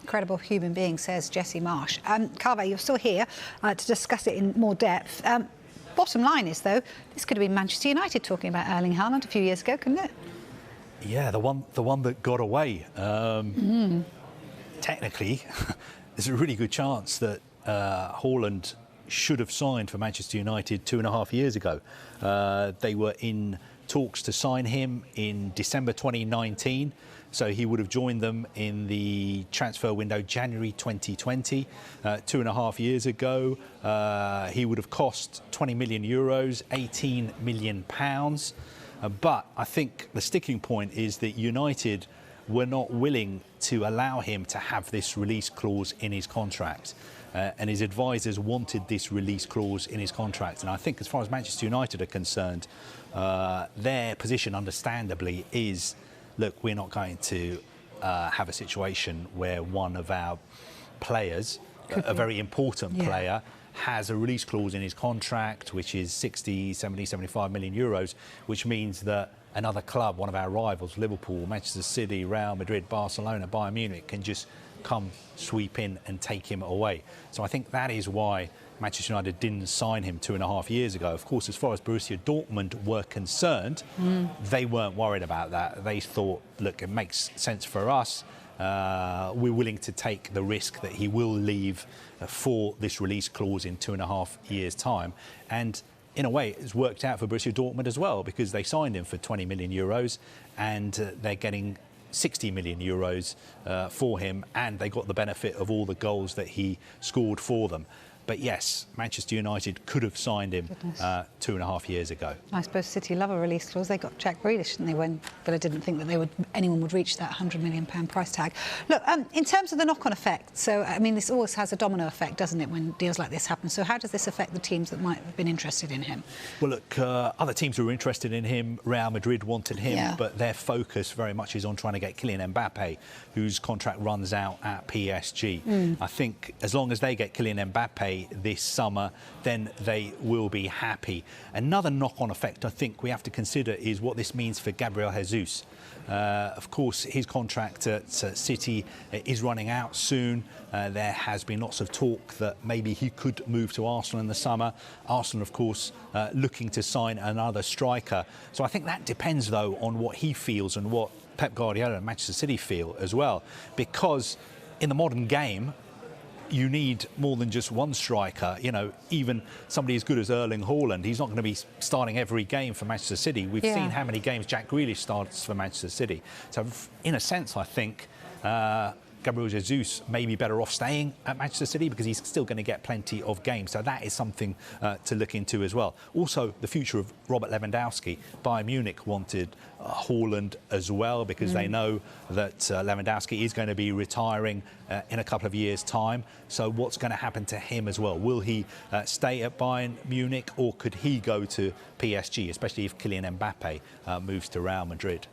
incredible human being, says Jessie Marsh. Carve, you're still here to discuss it in more depth. Bottom line is, though, this could have been Manchester United talking about Erling Haaland a few years ago, couldn't it? Yeah, the one that got away. Technically, there's a really good chance that Haaland should have signed for Manchester United 2.5 years ago. They were in talks to sign him in December 2019, so he would have joined them in the transfer window January 2020. 2.5 years ago, he would have cost 20 million euros, 18 million pounds. But I think the sticking point is that United were not willing to allow him to have this release clause in his contract. And his advisors wanted this release clause in his contract. And I think as far as Manchester United are concerned, their position understandably is, look, we're not going to have a situation where one of our players, a very important player, has a release clause in his contract, which is 60, 70, 75 million euros, which means that another club, one of our rivals, Liverpool, Manchester City, Real Madrid, Barcelona, Bayern Munich, can just come sweep in and take him away. So I think that is why Manchester United didn't sign him 2.5 years ago. Of course, as far as Borussia Dortmund were concerned, they weren't worried about that. They thought, look, it makes sense for us. We're willing to take the risk that he will leave for this release clause in 2.5 years' time. And in a way, it's worked out for Borussia Dortmund as well, because they signed him for 20 million euros and they're getting 60 million euros for him, and they got the benefit of all the goals that he scored for them. But yes, Manchester United could have signed him 2.5 years ago. I suppose City love a release clause. They got Jack Grealish, didn't they, when Villa didn't think that anyone would reach that £100 million price tag. Look, in terms of the knock-on effect, so, I mean, this always has a domino effect, doesn't it, when deals like this happen? So how does this affect the teams that might have been interested in him? Well, look, other teams who were interested in him, Real Madrid wanted him, but their focus very much is on trying to get Kylian Mbappe, whose contract runs out at PSG. I think as long as they get Kylian Mbappe this summer, then they will be happy. Another knock-on effect I think we have to consider is what this means for Gabriel Jesus. Of course, his contract at City is running out soon. There has been lots of talk that maybe he could move to Arsenal in the summer. Arsenal, of course, looking to sign another striker. So I think that depends, though, on what he feels and what Pep Guardiola and Manchester City feel as well. Because in the modern game, you need more than just one striker. You know, even somebody as good as Erling Haaland, he's not going to be starting every game for Manchester City. We've seen how many games Jack Grealish starts for Manchester City. So in a sense, I think Gabriel Jesus may be better off staying at Manchester City because he's still going to get plenty of games. So that is something to look into as well. Also, the future of Robert Lewandowski. Bayern Munich wanted Haaland as well because they know that Lewandowski is going to be retiring in a couple of years' time. So what's going to happen to him as well? Will he stay at Bayern Munich, or could he go to PSG, especially if Kylian Mbappe moves to Real Madrid?